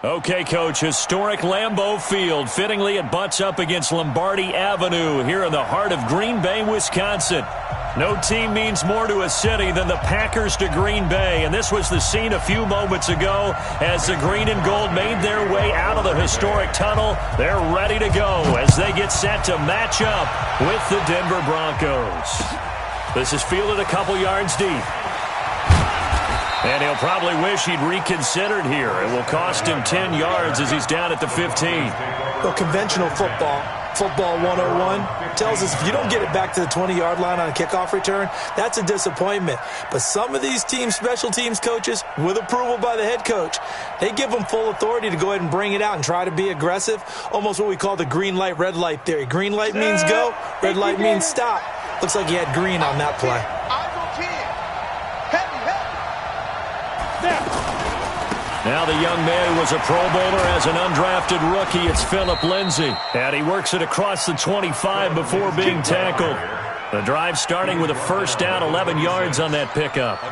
Okay, Coach, historic Lambeau Field. Fittingly, it butts up against Lombardi Avenue here in the heart of Green Bay, Wisconsin. No team means more to a city than the Packers to Green Bay, and this was the scene a few moments ago as the green and gold made their way out of the historic tunnel. They're ready to go as they get set to match up with the Denver Broncos. This is fielded a couple yards deep. And he'll probably wish he'd reconsidered here. It will cost him 10 yards as he's down at the 15. Well, conventional football 101, tells us if you don't get it back to the 20-yard line on a kickoff return, that's a disappointment. But some of these special teams coaches, with approval by the head coach, they give them full authority to go ahead and bring it out and try to be aggressive, almost what we call the green light, red light theory. Green light means go, red light means stop. Looks like he had green on that play. Now the young man who was a Pro Bowler as an undrafted rookie. It's Phillip Lindsay. And he works it across the 25 before being tackled. The drive starting with a first down, 11 yards on that pickup.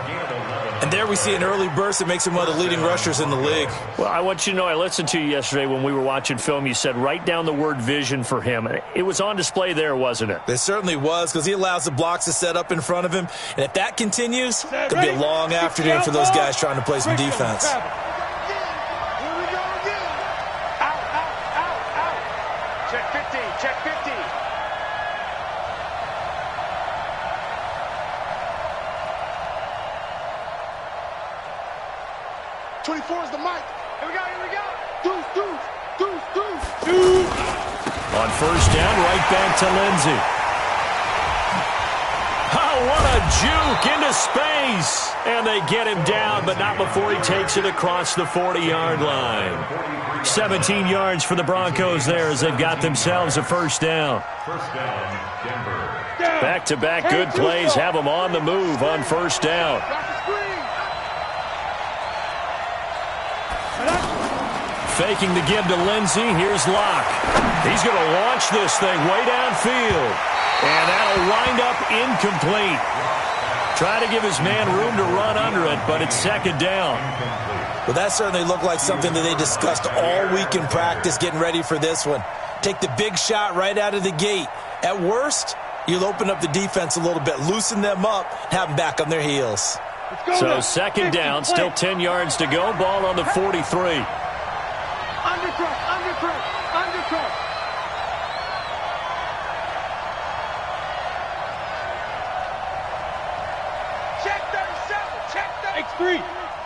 And there we see an early burst that makes him one of the leading rushers in the league. Well, I want you to know, I listened to you yesterday when we were watching film. You said write down the word vision for him. It was on display there, wasn't it? It certainly was, because he allows the blocks to set up in front of him. And if that continues, it could be a long afternoon for those guys trying to play some defense. Check 50. 24 is the mic. Here we go. Deuce. On first down, right back to Lindsay. Oh, what a juke into space. And they get him down, but not before he takes it across the 40-yard line. 17 yards for the Broncos there as they've got themselves a first down. Back-to-back good plays have them on the move on first down. Faking the give to Lindsay. Here's Locke. He's going to launch this thing way downfield. And that'll wind up incomplete. Try to give his man room to run under it, but it's second down. Well, that certainly looked like something that they discussed all week in practice getting ready for this one. Take the big shot right out of the gate. At worst, you'll open up the defense a little bit, loosen them up, have them back on their heels. So second down, still 10 yards to go. Ball on the 43. Undercut. Check 37. X3.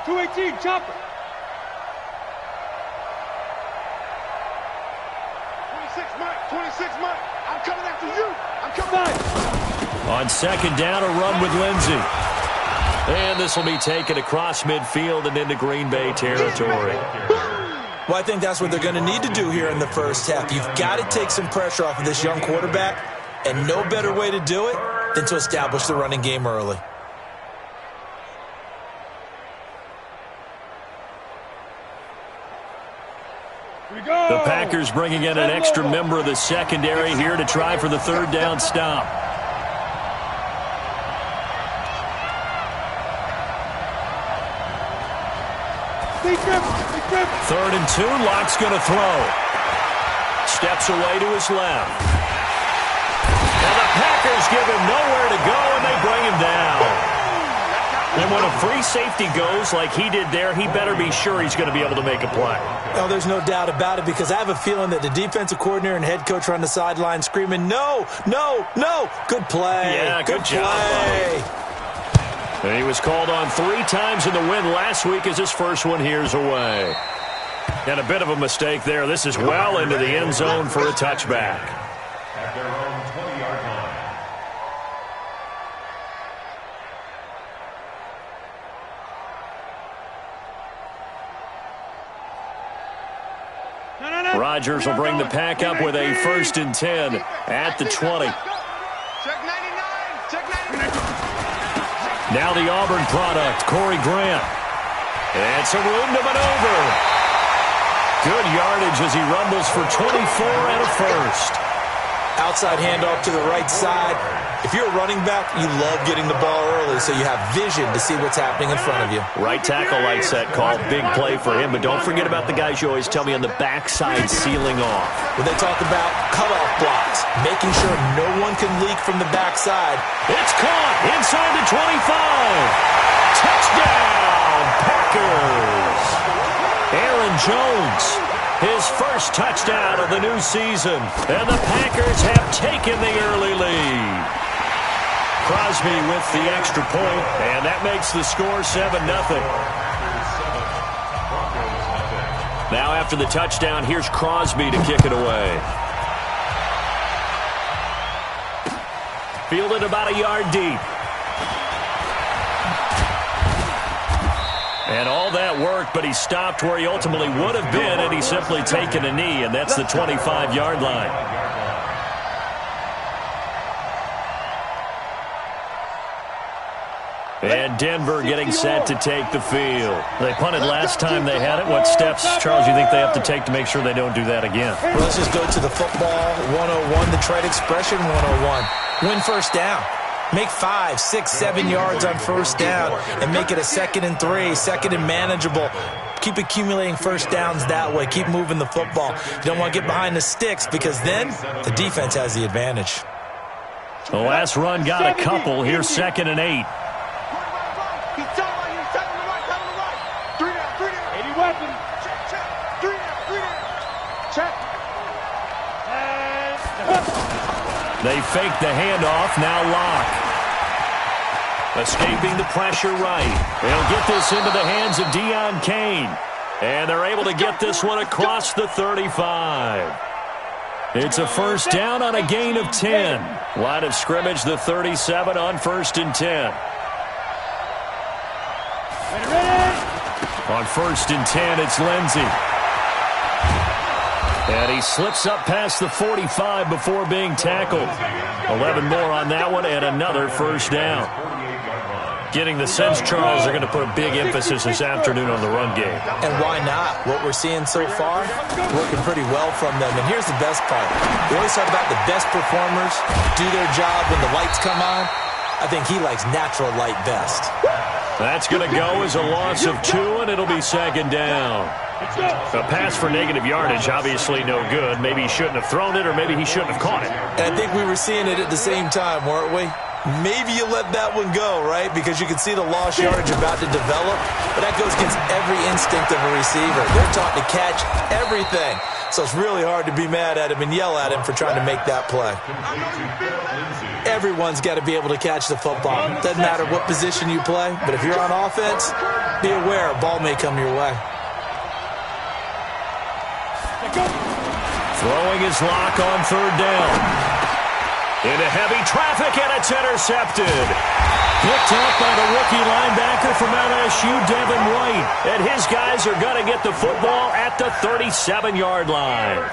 218. Chopper. 26 Mike. I'm coming after you. On second down, a run with Lindsay. And this will be taken across midfield and into Green Bay territory. Well, I think that's what they're going to need to do here in the first half. You've got to take some pressure off of this young quarterback, and no better way to do it than to establish the running game early. The Packers bringing in an extra member of the secondary here to try for the third down stop. Third and 2, Locke's going to throw. Steps away to his left. And the Packers give him nowhere to go, and they bring him down. And when a free safety goes like he did there, he better be sure he's going to be able to make a play. No, there's no doubt about it, because I have a feeling that the defensive coordinator and head coach are on the sideline screaming, no. Good play. Yeah, good job. Play. And he was called on 3 times in the win last week as his first one here's away. And a bit of a mistake there. This is well into the end zone for a touchback. At their own 20-yard line. Rodgers will bring the pack up with a 1st and 10 at the 20. Check 99. Now the Auburn product, Corey Grant. And some room to maneuver. Good yardage as he rumbles for 24 and a first. Outside handoff to the right side. If you're a running back, you love getting the ball early so you have vision to see what's happening in front of you. Right tackle likes that call. Big play for him, but don't forget about the guys you always tell me on the backside sealing off. When they talk about cutoff blocks, making sure no one can leak from the backside. It's caught inside the 25. Touchdown, Packers. Aaron Jones, his first touchdown of the new season. And the Packers have taken the early lead. Crosby with the extra point, and that makes the score 7-0. Now after the touchdown, here's Crosby to kick it away. Fielded about a yard deep. And all that worked, but he stopped where he ultimately would have been, and he's simply taken a knee, and that's the 25-yard line. And Denver getting set to take the field. They punted last time they had it. What steps, Charles, you think they have to take to make sure they don't do that again? Well, let's just go to the football 101, the trade expression 101. Win first down. Make 5, 6, 7 yards on first down and make it a 2nd and 3, 2nd and manageable. Keep accumulating first downs that way. Keep moving the football. You don't want to get behind the sticks because then the defense has the advantage. The last run got a couple. Here's 2nd and 8. He's telling you, he's telling the right, telling the right. 3 down. 80 weapons. Check. 3 down. Check. They fake the handoff, now Locke. Escaping the pressure right. They'll get this into the hands of Deion Kane. And they're able to get this one across the 35. It's a first down on a gain of 10. Line of scrimmage, the 37 on 1st and 10. On 1st and 10, it's Lindsey. And he slips up past the 45 before being tackled. 11 more on that one and another first down. Getting the sense, Charles, they're going to put a big emphasis this afternoon on the run game. And why not? What we're seeing so far, working pretty well from them. And here's the best part. We always talk about the best performers do their job when the lights come on. I think he likes natural light best. That's going to go as a loss of 2, and it'll be 2nd down. A pass for negative yardage, obviously no good. Maybe he shouldn't have thrown it, or maybe he shouldn't have caught it. And I think we were seeing it at the same time, weren't we? Maybe you let that one go, right? Because you can see the lost yardage about to develop. But that goes against every instinct of a receiver. They're taught to catch everything. So it's really hard to be mad at him and yell at him for trying to make that play. Everyone's got to be able to catch the football. Doesn't matter what position you play, but if you're on offense, be aware a ball may come your way. Throwing his Lock on 3rd down. Into heavy traffic, and it's intercepted. Picked up by the rookie linebacker from LSU, Devin White. And his guys are going to get the football at the 37-yard line.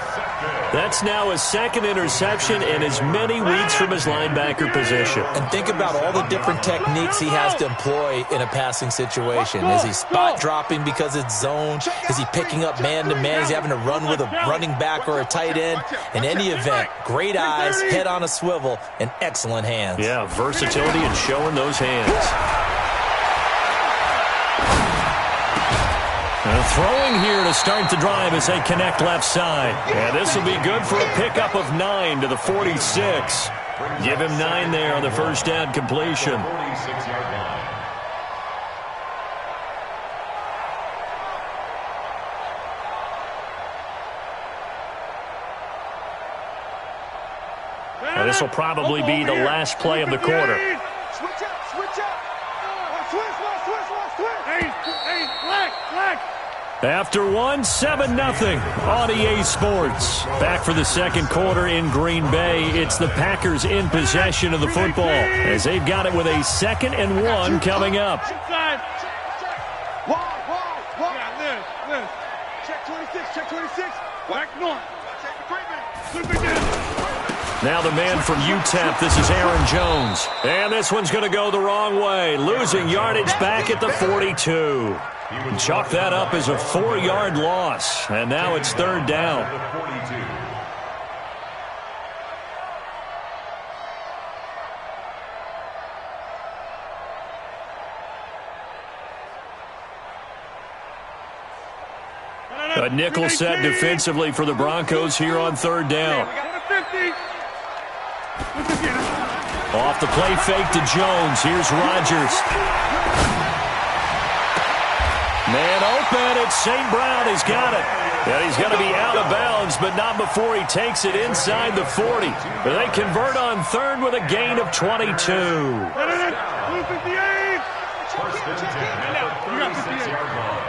That's now his 2nd interception in as many weeks from his linebacker position. And think about all the different techniques he has to employ in a passing situation. Is he spot dropping because it's zone? Is he picking up man-to-man? Is he having to run with a running back or a tight end? In any event, great eyes, head on a swivel, and excellent hands. Yeah, versatility and showing those hands. And throwing here to start the drive as they connect left side. And this will be good for a pickup of 9 to the 46. Give him 9 there on the first down completion. And this will probably be the last play of the quarter. Switch up. Switch. Hey, black. After 7-0 on EA Sports. Back for the second quarter in Green Bay. It's the Packers in possession of the football as they've got it with a 2nd and 1 coming up. Inside. Wide. Yeah, Liz. Check 26. Back north. Take the great man. Now the man from UTEP, this is Aaron Jones. And this one's going to go the wrong way. Losing yardage back at the 42. Chalk that up as a 4-yard loss. And now it's 3rd down. A nickel set defensively for the Broncos here on third down. Off the play fake to Jones. Here's Rodgers. Man open. It's St. Brown. He's got it. And he's going to be out of bounds, but not before he takes it inside the 40. But they convert on third with a gain of 22. First and 10 at the 36-yard line.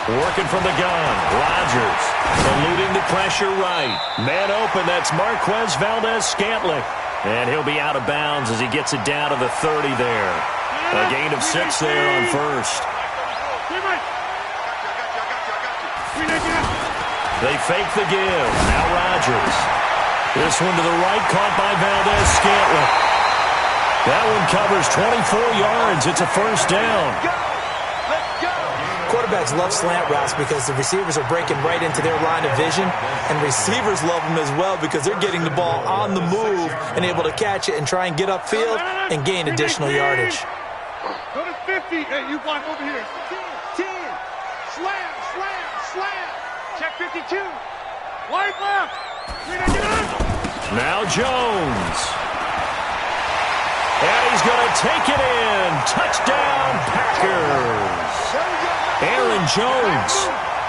Working from the gun. Rodgers eluding the pressure right. Man open. That's Marquez Valdez-Scantling. And he'll be out of bounds as he gets it down to the 30 there. A gain of 6 there on first. They fake the give. Now Rodgers. This one to the right, caught by Valdez-Scantling. That one covers 24 yards. It's a first down. Quarterbacks love slant routes because the receivers are breaking right into their line of vision, and receivers love them as well because they're getting the ball on the move and able to catch it and try and get upfield and gain additional yardage. Go to 50. Hey, you block over here. 10. Slam. Check 52. Wide left. Now Jones. And he's going to take it in. Touchdown, Packers. Aaron Jones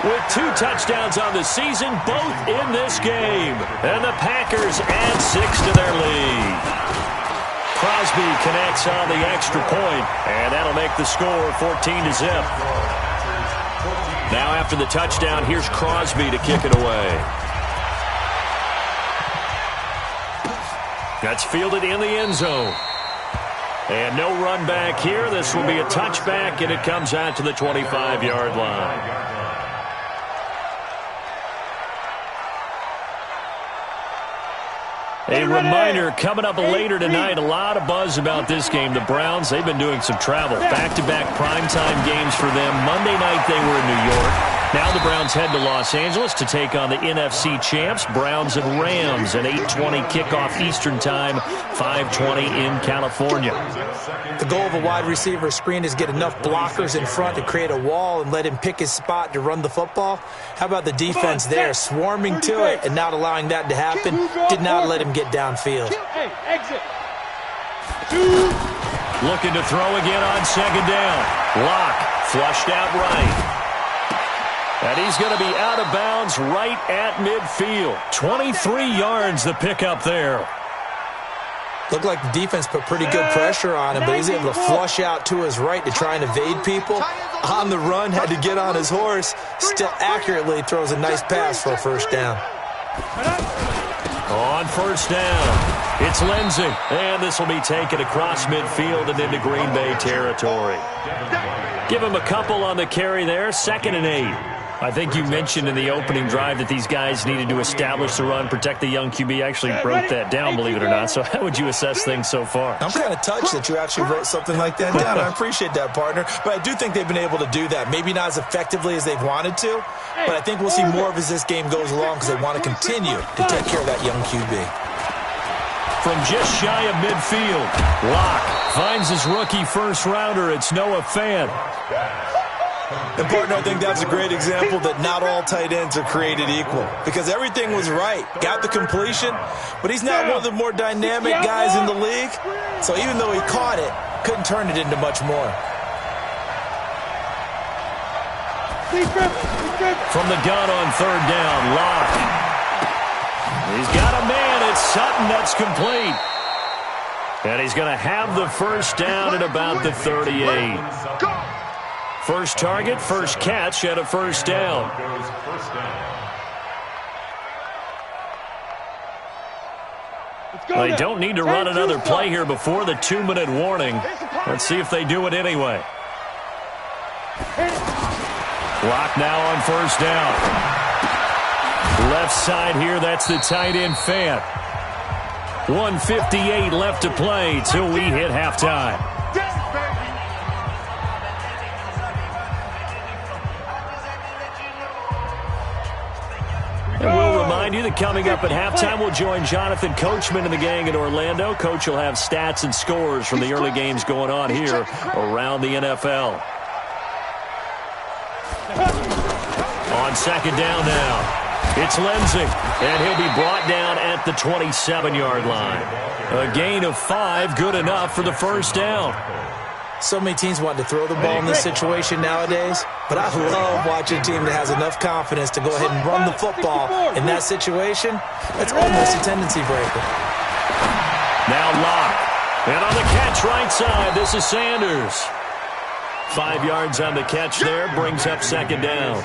with 2 touchdowns on the season, both in this game. And the Packers add 6 to their lead. Crosby connects on the extra point, and that'll make the score 14-0. Now after the touchdown, here's Crosby to kick it away. That's fielded in the end zone. And no run back here. This will be a touchback, and it comes out to the 25-yard line. A reminder, coming up later tonight, a lot of buzz about this game. The Browns, they've been doing some travel. Back-to-back primetime games for them. Monday night they were in New York. Now the Browns head to Los Angeles to take on the NFC champs, Browns and Rams, an 8:20 kickoff Eastern time, 5:20 in California. The goal of a wide receiver screen is get enough blockers in front to create a wall and let him pick his spot to run the football. How about the defense there, swarming to it and not allowing that to happen? Did not let him get downfield. Hey, exit. Looking to throw again on second down. Lock flushed out right. And he's going to be out of bounds right at midfield. 23 yards the pickup there. Looked like the defense put pretty good pressure on him, but he's able to flush out to his right to try and evade people. On the run, had to get on his horse. Still accurately throws a nice pass for a first down. On first down, it's Lindsey. And this will be taken across midfield and into Green Bay territory. Give him a couple on the carry there, 2nd and 8. I think you mentioned in the opening drive that these guys needed to establish the run, protect the young QB. Actually wrote that down, believe it or not. So how would you assess things so far? I'm kind of touched that you actually wrote something like that down. I appreciate that, partner. But I do think they've been able to do that. Maybe not as effectively as they've wanted to, but I think we'll see more of as this game goes along because they want to continue to take care of that young QB. From just shy of midfield, Locke finds his rookie first-rounder. It's Noah Fant. And, partner, I think that's a great example that not all tight ends are created equal because everything was right. Got the completion, but he's not one of the more dynamic guys in the league. So even though he caught it, couldn't turn it into much more. From the gun on third down, Locke. He's got a man. It's Sutton. That's complete. And he's going to have the first down at about the 38. First target, first catch, and a first down. They don't need to run another play here before the 2-minute warning. Let's see if they do it anyway. Clock now on first down. Left side here, that's the tight end Fant. 1:58 left to play till we hit halftime. And we'll remind you that coming up at halftime, we'll join Jonathan Coachman and the gang in Orlando. Coach will have stats and scores from the early games going on here around the NFL. On second down now, it's Lindsey, and he'll be brought down at the 27-yard line. A gain of 5, good enough for the first down. So many teams want to throw the ball in this situation nowadays, but I love watching a team that has enough confidence to go ahead and run the football in that situation. That's almost a tendency breaker. Now Locke, and on the catch right side, this is Sanders. 5 yards on the catch there, brings up second down.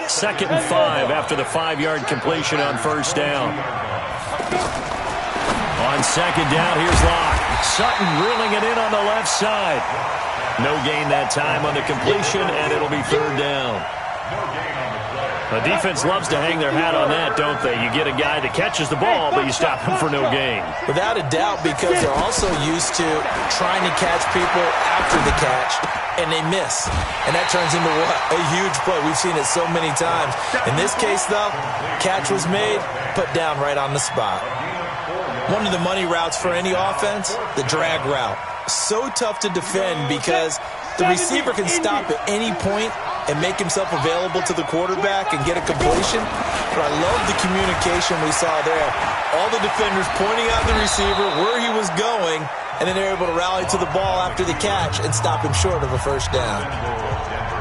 Second and 5 after the 5-yard completion on first down. On second down, here's Locke. Sutton reeling it in on the left side. No gain that time on the completion, and it'll be third down. The defense loves to hang their hat on that, don't they? You get a guy that catches the ball, but you stop him for no gain. Without a doubt, because they're also used to trying to catch people after the catch, and they miss. And that turns into what? A huge play. We've seen it so many times. In this case, though, catch was made, put down right on the spot. One of the money routes for any offense, the drag route. So tough to defend because the receiver can stop at any point and make himself available to the quarterback and get a completion. But I love the communication we saw there. All the defenders pointing out the receiver, where he was going, and then they're able to rally to the ball after the catch and stop him short of a first down.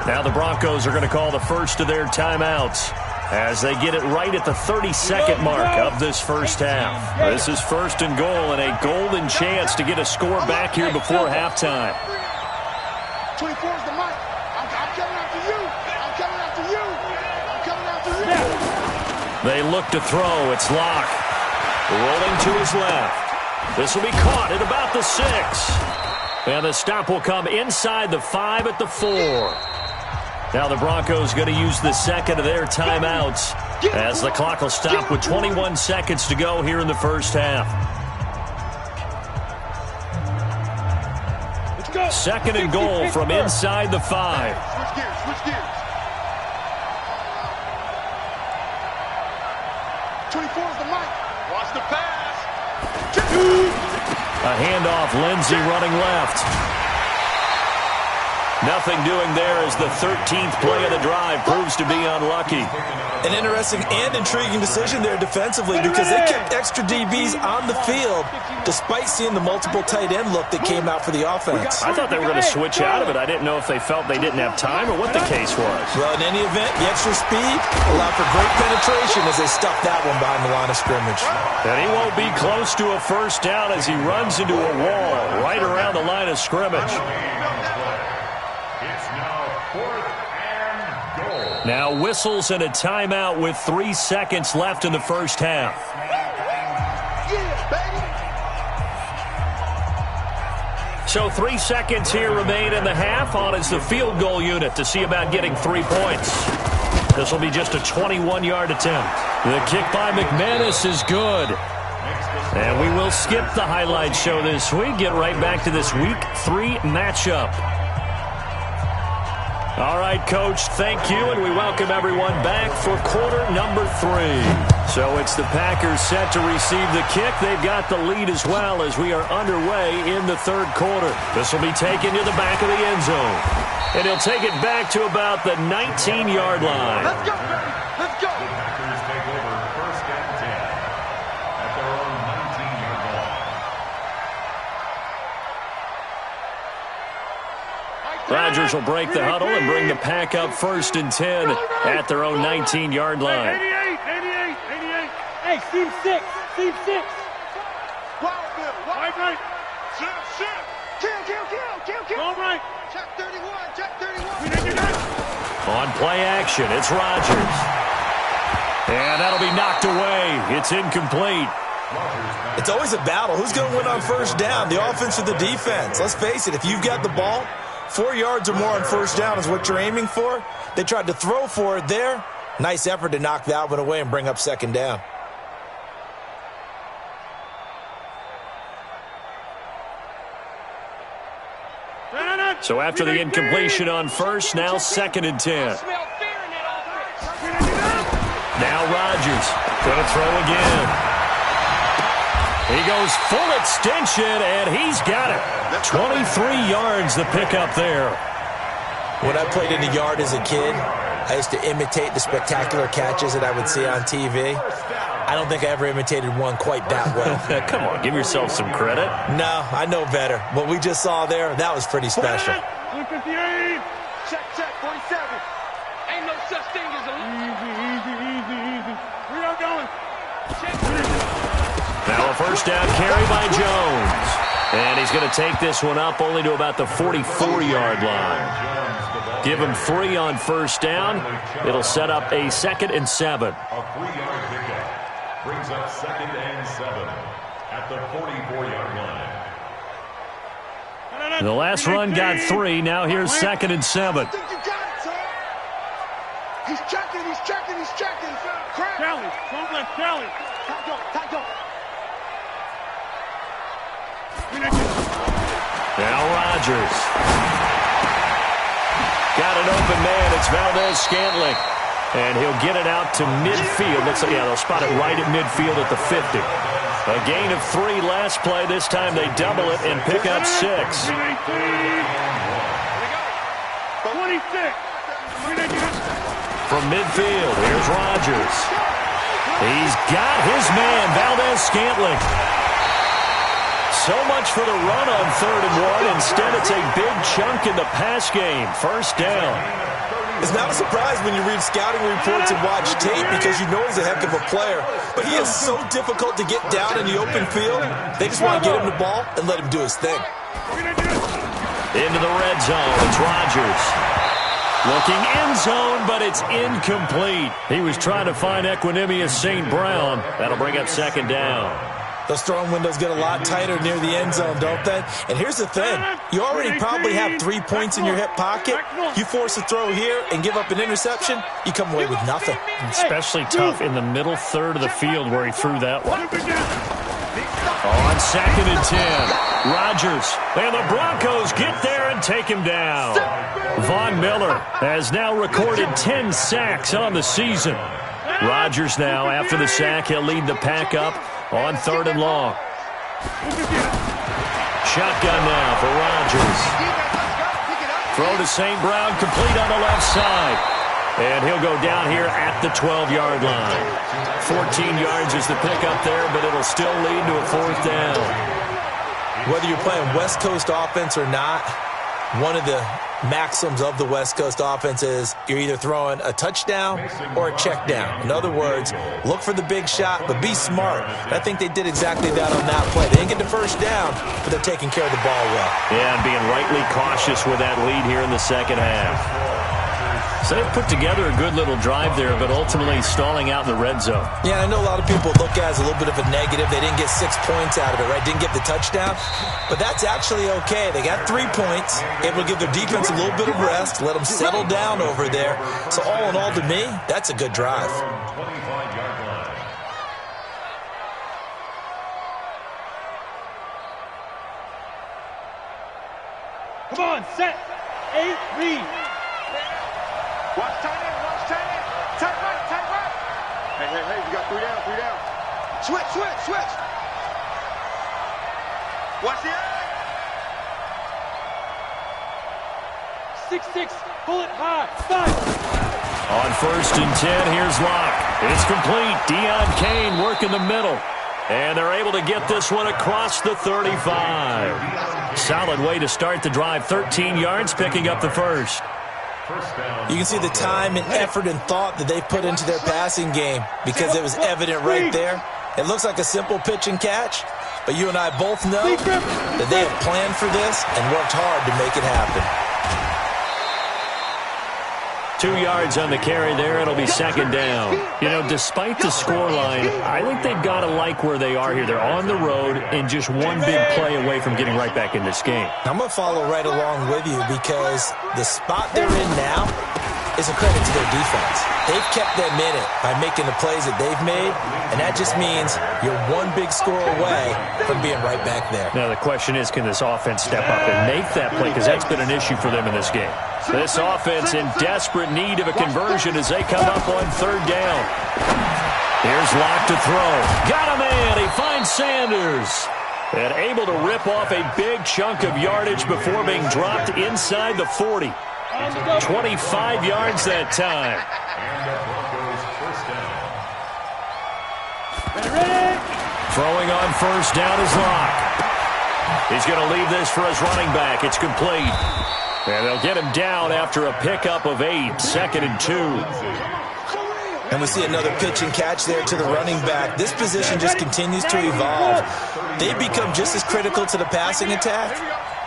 Now the Broncos are going to call the first of their timeouts as they get it right at the 30-second mark of this first half. This is first and goal and a golden chance to get a score back here before halftime. 24 is the mark. I'm coming after you. I'm coming after you. I'm coming after you. They look to throw. It's Locke. Rolling to his left. This will be caught at about the 6. And the stop will come inside the 5 at the 4. Now the Broncos going to use the second of their timeouts as the clock will stop with 21 seconds to go here in the first half. Second and goal from inside the 5. Switch gears, switch gears. 24 is the mic. Watch the pass. A handoff, Lindsey running left. Nothing doing there as the 13th play of the drive proves to be unlucky. An interesting and intriguing decision there defensively because they kept extra DBs on the field despite seeing the multiple tight end look that came out for the offense. I thought they were going to switch out of it. I didn't know if they felt they didn't have time or what the case was. Well, in any event, the extra speed allowed for great penetration as they stuffed that one behind the line of scrimmage. And he won't be close to a first down as he runs into a wall right around the line of scrimmage. Now whistles and a timeout with 3 seconds left in the first half. So 3 seconds here remain in the half. On is the field goal unit to see about getting 3 points. This will be just a 21-yard attempt. The kick by McManus is good. And we will skip the highlight show this week. Get right back to this Week 3 matchup. All right, Coach, thank you, and we welcome everyone back for quarter number 3. So it's the Packers set to receive the kick. They've got the lead as well as we are underway in the third quarter. This will be taken to the back of the end zone. And he'll take it back to about the 19-yard line. Let's go, baby. Let's go. The Packers take over first and 10 at their own 19-yard line. Rodgers will break the huddle and bring the pack up first and 10 at their own 19-yard line. 88. Hey, seam 6. Wild Bill. Right. Kill. All right. Check 31. We did that. On play action, it's Rodgers. And that'll be knocked away. It's incomplete. It's always a battle. Who's going to win on first down, the offense or the defense? Let's face it, if you've got the ball, 4 yards or more on first down is what you're aiming for. They tried to throw for it there. Nice effort to knock that one away and bring up second down. No. So after the incompletion on first, now second and 10. Now Rodgers going to throw again. He goes full extension, and he's got it. 23 yards the pickup there. When I played in the yard as a kid, I used to imitate the spectacular catches that I would see on TV. I don't think I ever imitated one quite that well. Come on, give yourself some credit. No, I know better. What we just saw there, that was pretty special. 58. Check, 47. Ain't no such thing as a... Easy. Where y'all going? Check. Now a first down carry by Jones. And he's going to take this one up only to about the 44-yard line. Give him 3 on first down. It'll set up a 2nd and 7. A 3-yard pickup brings up 2nd and 7 at the 44-yard line. The last run got 3. Now here's 2nd and 7. I think you got it, son. He's checking. Kelly, don't let Kelly. Tight go. Now Rodgers. Got an open man. It's Valdez-Scantling. And he'll get it out to midfield. Looks like, they'll spot it right at midfield at the 50. A gain of 3 last play. This time they double it and pick up 6. 26. From midfield, here's Rodgers. He's got his man, Valdez-Scantling. So much for the run on 3rd and 1. Instead, it's a big chunk in the pass game. First down. It's not a surprise when you read scouting reports and watch tape because you know he's a heck of a player. But he is so difficult to get down in the open field. They just want to get him the ball and let him do his thing. Into the red zone. It's Rodgers. Looking end zone, but it's incomplete. He was trying to find Equanimous St. Brown. That'll bring up 2nd down. Those throwing windows get a lot tighter near the end zone, don't they? And here's the thing. You already probably have 3 points in your hip pocket. You force a throw here and give up an interception, you come away with nothing. Especially tough in the middle third of the field where he threw that one. On 2nd and 10, Rodgers. And the Broncos get there and take him down. Von Miller has now recorded 10 sacks on the season. Rodgers now, after the sack, he'll lead the pack up on 3rd and long. Shotgun now for Rodgers. Throw to St. Brown, complete on the left side. And he'll go down here at the 12-yard line. 14 yards is the pickup there, but it'll still lead to a 4th down. Whether you're playing West Coast offense or not, one of the maxims of the West Coast offense is you're either throwing a touchdown or a check down. In other words, look for the big shot, but be smart. And I think they did exactly that on that play. They didn't get the first down, but they're taking care of the ball well. Yeah, and being rightly cautious with that lead here in the second half. So they've put together a good little drive there, but ultimately stalling out in the red zone. Yeah, I know a lot of people look at it as a little bit of a negative. They didn't get 6 points out of it, right? Didn't get the touchdown. But that's actually okay. They got 3 points, able to give their defense a little bit of rest, let them settle down over there. So all in all, to me, that's a good drive. 25-yard line. Come on, set. 8, read. Watch tight end. Tight right. Hey, you got 3 down. Switch. Watch the eye. 6-6, pull it high. 5. On 1st and 10, here's Locke. It's complete. Deon Cain working the middle. And they're able to get this one across the 35. Solid way to start the drive. 13 yards, picking up the first. You can see the time and effort and thought that they put into their passing game because it was evident right there. It looks like a simple pitch and catch, but you and I both know that they have planned for this and worked hard to make it happen. 2 yards on the carry there. It'll be 2nd down. You know, despite the scoreline, I think they've got to like where they are here. They're on the road and just one big play away from getting right back in this game. I'm going to follow right along with you because the spot they're in now, is a credit to their defense. They've kept them in it by making the plays that they've made, and that just means you're one big score away from being right back there. Now the question is, can this offense step up and make that play? Because that's been an issue for them in this game. This offense in desperate need of a conversion as they come up on third down. Here's Locke to throw. Got a man. He finds Sanders. And able to rip off a big chunk of yardage before being dropped inside the 40. 25 yards that time. Throwing on first down is Locke. He's going to leave this for his running back. It's complete. And they'll get him down after a pickup of 8, 2nd and 2. And we see another pitch and catch there to the running back. This position just continues to evolve. They become just as critical to the passing attack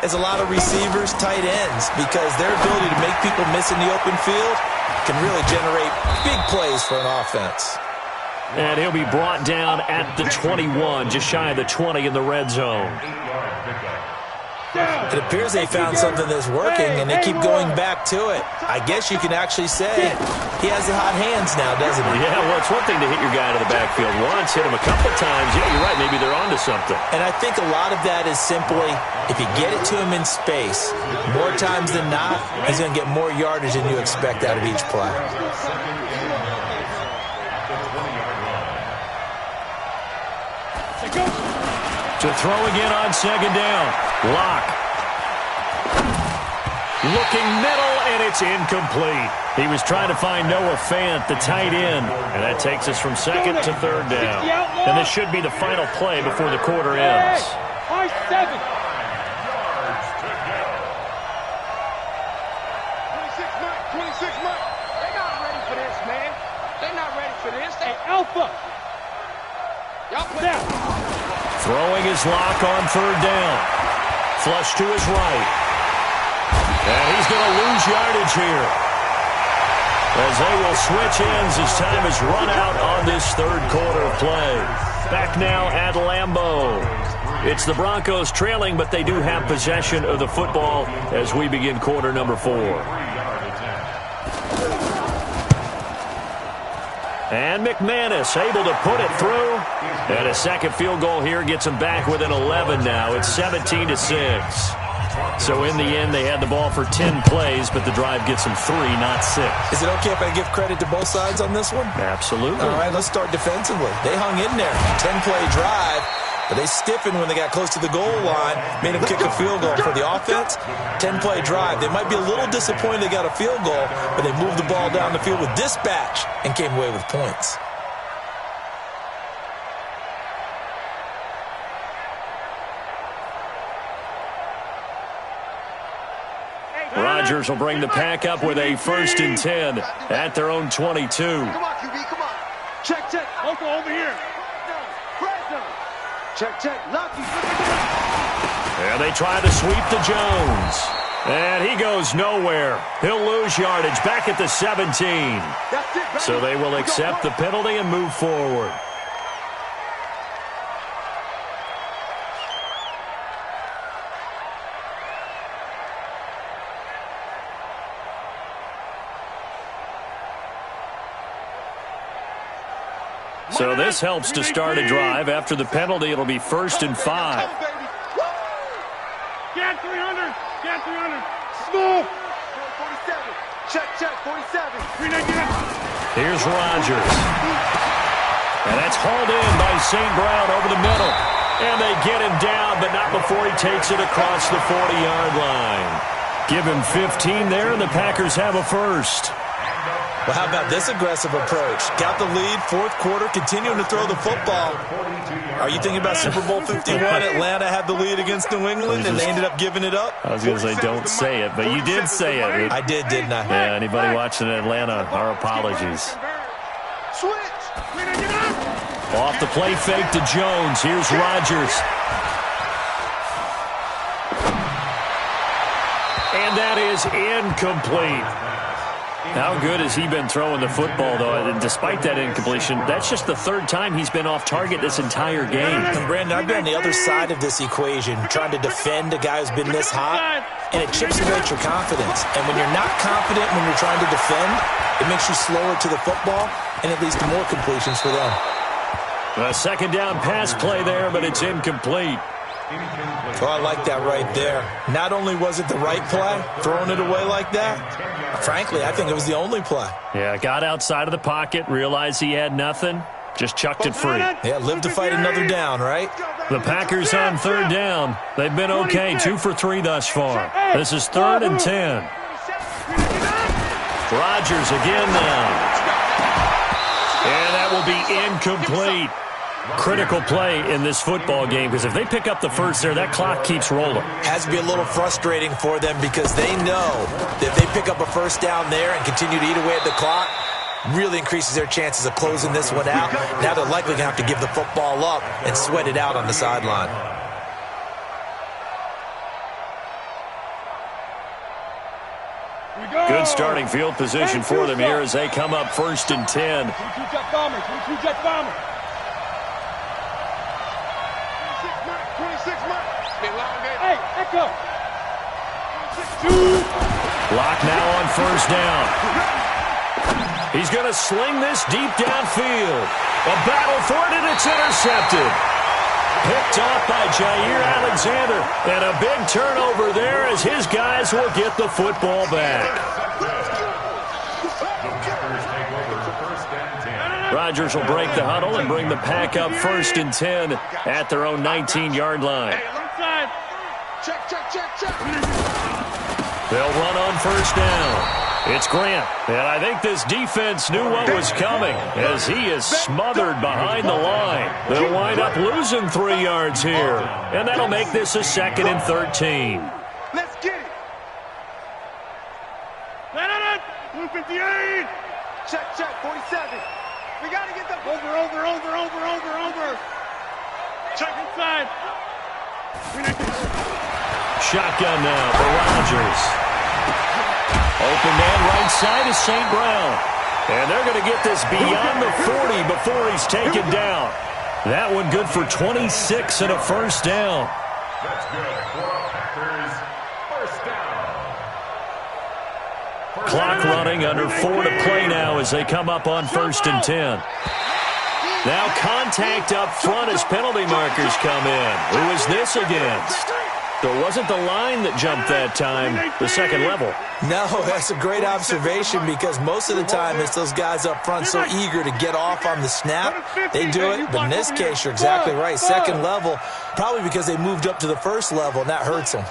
as a lot of receivers, tight ends, because their ability to make people miss in the open field can really generate big plays for an offense. And he'll be brought down at the 21, just shy of the 20 in the red zone. It appears they found something that's working, and they keep going back to it. I guess you can actually say he has the hot hands now, doesn't he? Yeah, well, it's one thing to hit your guy to the backfield once, hit him a couple times. Yeah, you're right. Maybe they're onto something. And I think a lot of that is simply if you get it to him in space, more times than not, he's going to get more yardage than you expect out of each play. To throw again on second down. Locke. Looking middle, and it's incomplete. He was trying to find Noah Fant, the tight end. And that takes us from second to third down. And this should be the final play before the quarter ends. 26 months. They're not ready for this, man. They're not ready for this. Hey, Alpha. Y'all play down. Throwing his Locke on third down. Flush to his right. And he's going to lose yardage here, as they will switch ends as time is run out on this third quarter of play. Back now at Lambeau. It's the Broncos trailing, but they do have possession of the football as we begin quarter number 4. And McManus able to put it through. And a second field goal here gets them back within 11 now. It's 17-6. So in the end, they had the ball for 10 plays, but the drive gets them 3, not 6. Is it okay if I give credit to both sides on this one? Absolutely. All right, let's start defensively. They hung in there. 10-play drive, but they stiffened when they got close to the goal line, made them kick a field goal. For the offense, 10-play drive. They might be a little disappointed they got a field goal, but they moved the ball down the field with dispatch and came away with points. Rodgers will bring the pack up with a 1st and 10 at their own 22. Come on, QB, come on. Check. Local over here. Check. Lucky. And they try to sweep to Jones. And he goes nowhere. He'll lose yardage back at the 17. That's it, baby. So they will accept the penalty and move forward. So this helps to start a drive. After the penalty, it'll be 1st and 5. Get 300. Small. 47. Check, 47. 399. Here's Rodgers. And that's hauled in by St. Brown over the middle. And they get him down, but not before he takes it across the 40-yard line. Give him 15 there, and the Packers have a first. Well, how about this aggressive approach? Got the lead, 4th quarter, continuing to throw the football. Are you thinking about Super Bowl 51? Atlanta had the lead against New England, and they ended up giving it up? I was going to say don't say it, but you did say it. I did, didn't I? Yeah, anybody watching Atlanta, our apologies. Switch. Off the play fake to Jones. Here's Rodgers. And that is incomplete. How good has he been throwing the football, though? And despite that incompletion, that's just the 3rd time he's been off target this entire game. And Brandon, I've been on the other side of this equation, trying to defend a guy who's been this hot. and it chips away at your confidence. And when you're not confident when you're trying to defend, it makes you slower to the football, and it leads to more completions for them. A second down pass play there, but it's incomplete. Oh, I like that right there. Not only was it the right play, throwing it away like that, frankly, I think it was the only play. Yeah, got outside of the pocket, realized he had nothing, just chucked it free. Yeah, live to fight another down, right? The Packers on third down. They've been okay, 2 for 3 thus far. This is 3rd and 10. Rodgers again now. And that will be incomplete. Critical play in this football game, because if they pick up the first there, that clock keeps rolling. Has to be a little frustrating for them because they know that if they pick up a first down there and continue to eat away at the clock, really increases their chances of closing this one out. Now they're likely going to have to give the football up and sweat it out on the sideline. Good starting field position for them here as they come up 1st and 10. 22 jet bombers, 22 jet bombers. 26 mark. Hey, echo. Lock now on 1st down. He's going to sling this deep downfield. A battle for it, and it's intercepted. Picked off by Jair Alexander. And a big turnover there as his guys will get the football back. Rodgers will break the huddle and bring the pack up 1st and 10 at their own 19-yard line. Check, check, check, check. They'll run on 1st down. It's Grant, and I think this defense knew what was coming as he is smothered behind the line. They'll wind up losing 3 yards here, and that'll make this a 2nd and 13. Let's get it. Blue 58. Check, check, 47. We got to get the over. Check inside. Shotgun now for Rodgers. Open man right side is St. Brown. And they're going to get this beyond the 40 before he's taken down. That one good for 26 and a 1st down. That's good for Packers. 1st down. Clock running, under 4 to play now as they come up on 1st and 10. Now contact up front as penalty markers come in. Who is this against? So it wasn't the line that jumped that time, the second level. No, that's a great observation because most of the time it's those guys up front so eager to get off on the snap. They do it, but in this case, you're exactly right. Second level, probably because they moved up to the 1st level, and that hurts them.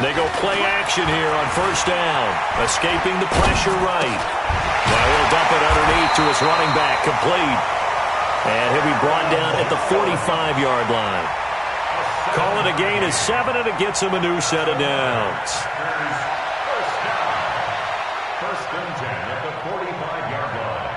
They go play action here on 1st down, escaping the pressure right. Now he'll dump it underneath to his running back, complete. And he'll be brought down at the 45-yard line. Call it a gain of 7, and it gets him a new set of downs. 1st and 10 at the 45-yard line.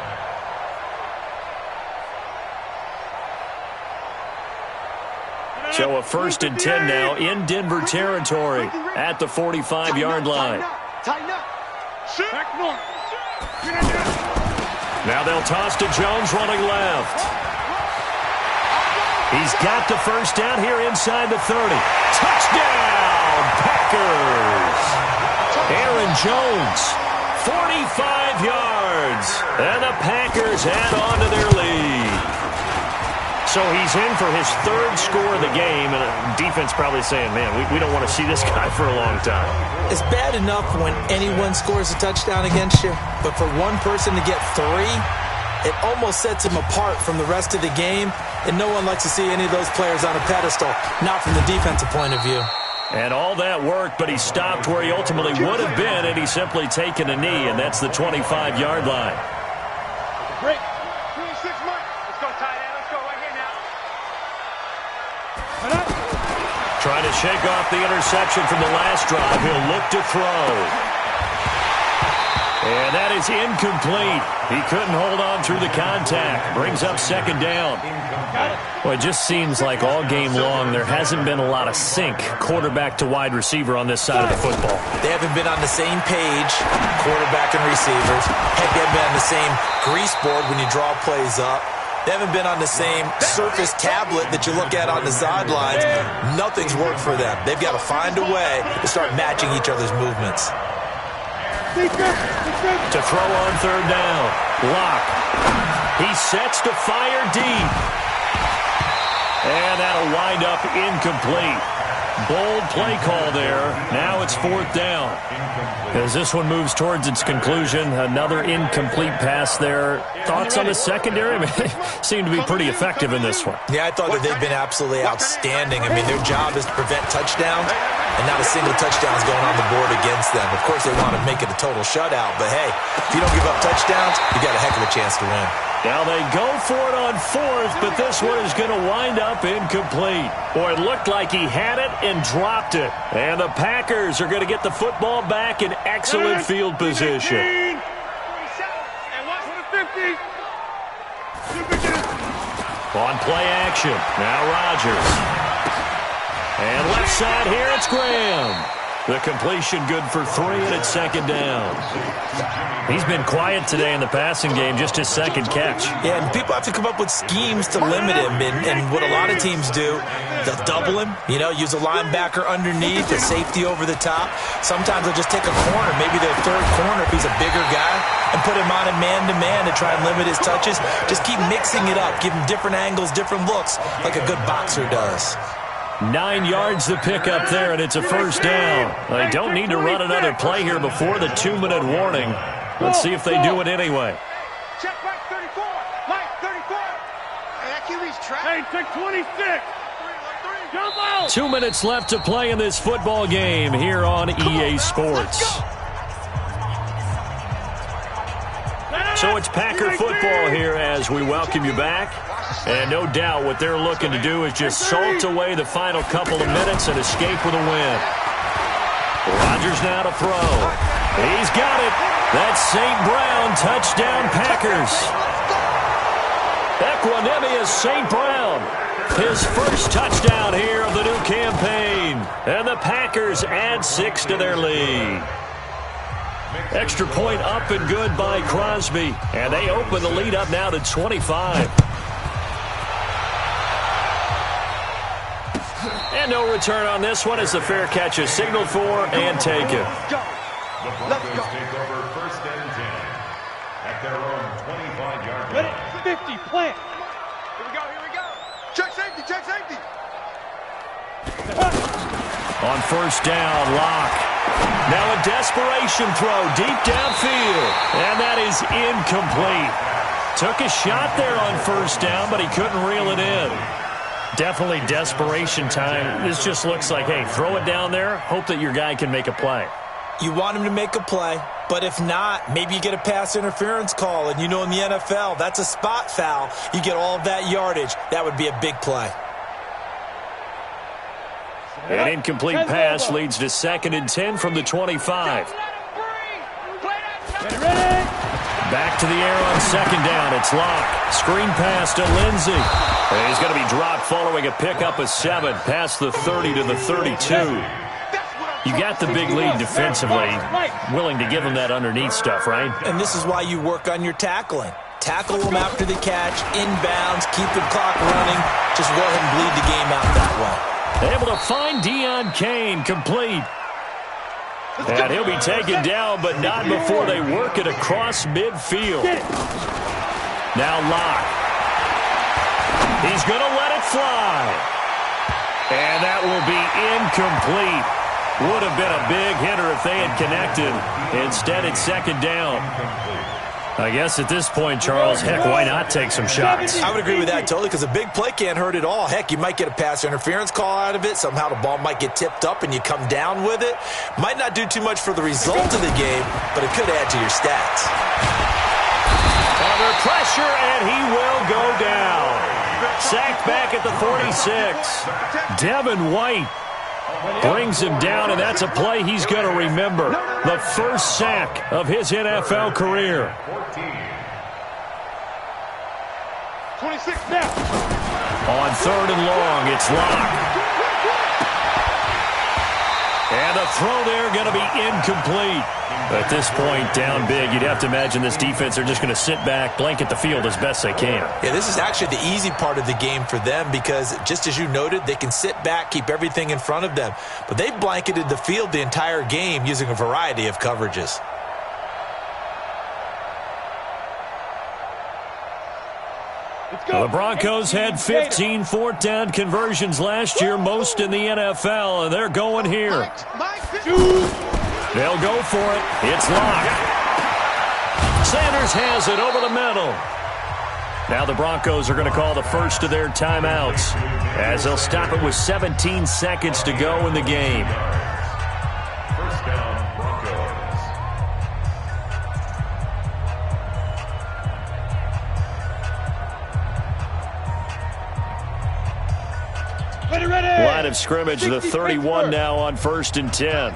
So a 1st and 10 now in Denver territory at the 45-yard line. Tighten up. Back north. Now they'll toss to Jones running left. He's got the 1st down here inside the 30. Touchdown, Packers! Aaron Jones, 45 yards. And the Packers add on to their lead. So he's in for his 3rd score of the game, and defense probably saying, man, we don't want to see this guy for a long time. It's bad enough when anyone scores a touchdown against you, but for one person to get 3, it almost sets him apart from the rest of the game, and no one likes to see any of those players on a pedestal, not from the defensive point of view. And all that worked, but he stopped where he ultimately would have been, and he's simply taken a knee, and that's the 25-yard line. Break. 26 mark. Let's go, tight end. Let's go right here now. Trying to shake off the interception from the last drive. He'll look to throw. And that is incomplete. He couldn't hold on through the contact. Brings up 2nd down. Well, it just seems like all game long there hasn't been a lot of sync quarterback to wide receiver on this side of the football. They haven't been on the same page, quarterback and receivers. Heck, they haven't been on the same grease board when you draw plays up. They haven't been on the same Surface tablet that you look at on the sidelines. Nothing's worked for them. They've got to find a way to start matching each other's movements. To throw on third down. Lock. He sets to fire deep. And that'll wind up incomplete. Bold play call there. Now it's fourth down. As this one moves towards its conclusion, another incomplete pass there. Thoughts on the secondary? I mean, they seem to be pretty effective in this one. Yeah, I thought that they've been absolutely outstanding. I mean, their job is to prevent touchdowns, and not a single touchdown is going on the board against them. Of course, they want to make it a total shutout, but hey, if you don't give up touchdowns, you got a heck of a chance to win. Now they go for it on fourth, but this one is going to wind up incomplete. Boy, it looked like he had it and dropped it. And the Packers are going to get the football back in excellent field position. On play action, now Rodgers. And left side here, it's Graham. The completion good for 3, and it's second down. He's been quiet today in the passing game, just his second catch. Yeah, and people have to come up with schemes to limit him. And what a lot of teams do, they'll double him, use a linebacker underneath, a safety over the top. Sometimes they'll just take a corner, maybe their third corner if he's a bigger guy, and put him on a man-to-man to try and limit his touches. Just keep mixing it up, give him different angles, different looks, like a good boxer does. 9 yards to pick up there, and it's a first down. They don't need to run another play here before the 2-minute warning. Let's see if they do it anyway. Check right 34. Right 34. Hey, that QB's trapped. Hey, check 26. Jump out. 2 minutes left to play in this football game here on EA Sports. So it's Packer football here as we welcome you back. And no doubt what they're looking to do is just salt away the final couple of minutes and escape with a win. Rodgers now to throw. He's got it. That's St. Brown, touchdown Packers. Equanimous St. Brown. His first touchdown here of the new campaign. And the Packers add 6 to their lead. Extra point up and good by Crosby. And they open the lead up now to 25. And no return on this one as the fair catch is signaled for and taken. The Broncos take over first and 10 at their own 25-yard line. 50, plant. Here we go. Check safety, check safety. On first down, Lock. Now a desperation throw deep downfield. And that is incomplete. Took a shot there on first down, but he couldn't reel it in. Definitely desperation time. This just looks like, hey, throw it down there, hope that your guy can make a play. You want him to make a play, but if not, maybe you get a pass interference call, and in the NFL, that's a spot foul. You get all of that yardage. That would be a big play. An incomplete pass leads to 2nd and 10 from the 25. Back to the air on second down. It's Locke. Screen pass to Lindsey. And he's going to be dropped following a pickup of 7 past the 30 to the 32. You got the big lead defensively. Willing to give him that underneath stuff, right? And this is why you work on your tackling. Tackle them after the catch, inbounds, keep the clock running. Just go ahead and bleed the game out that way. Able to find Deion Kane, complete. And he'll be taken down, but not before they work it across midfield. Now Locke. He's going to let it fly. And that will be incomplete. Would have been a big hitter if they had connected. Instead, it's second down. I guess at this point, Charles, heck, why not take some shots? I would agree with that totally, because a big play can't hurt at all. Heck, you might get a pass interference call out of it. Somehow the ball might get tipped up and you come down with it. Might not do too much for the result of the game, but it could add to your stats. Under pressure, and he will go down. Sacked back at the 46. Devin White brings him down, and that's a play he's going to remember. The first sack of his NFL career. 26 now. On third and long, it's Locke. And the throw there going to be incomplete. At this point, down big, you'd have to imagine this defense are just going to sit back, blanket the field as best they can. Yeah, this is actually the easy part of the game for them because, just as you noted, they can sit back, keep everything in front of them. But they've blanketed the field the entire game using a variety of coverages. Well, the Broncos had 15 fourth down conversions last year, most in the NFL, and they're going here. They'll go for it. It's locked. Sanders has it over the middle. Now the Broncos are going to call the first of their timeouts as they'll stop it with 17 seconds to go in the game. First down, Broncos. Ready. Line of scrimmage, the 31 now on 1st and 10.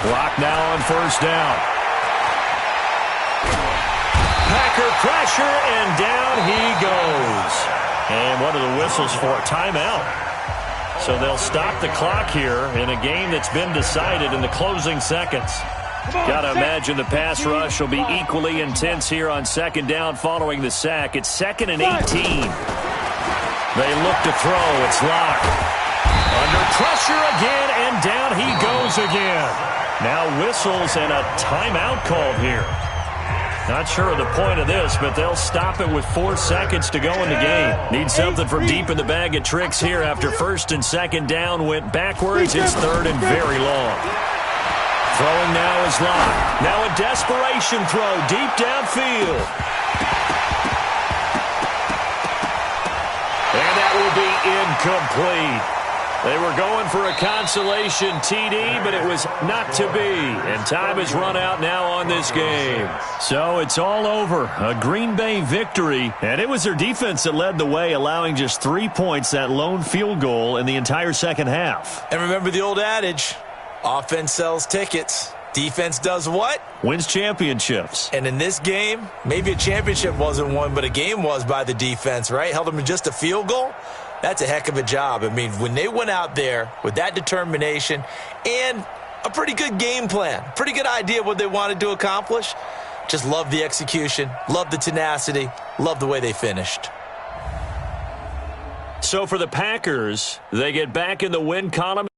Clock now on 1st down. Packer pressure, and down he goes. And what are the whistles for? Timeout. So they'll stop the clock here in a game that's been decided in the closing seconds. Got to imagine the pass rush will be equally intense here on 2nd down following the sack. It's 2nd and 18. They look to throw. It's locked. Under pressure again, and down he goes again. Now whistles and a timeout called here. Not sure of the point of this, but they'll stop it with 4 seconds to go in the game. Need something from deep in the bag of tricks here after 1st and 2nd down went backwards. It's 3rd and very long. Throwing now is locked. Now a desperation throw deep downfield. And that will be incomplete. They were going for a consolation TD, but it was not to be. And time has run out now on this game. So it's all over. A Green Bay victory. And it was their defense that led the way, allowing just 3 points, that lone field goal in the entire second half. And remember the old adage, offense sells tickets. Defense does what? Wins championships. And in this game, maybe a championship wasn't won, but a game was by the defense, right? Held them to just a field goal. That's a heck of a job. I mean, when they went out there with that determination and a pretty good game plan, pretty good idea of what they wanted to accomplish, just love the execution, love the tenacity, love the way they finished. So for the Packers, they get back in the win column.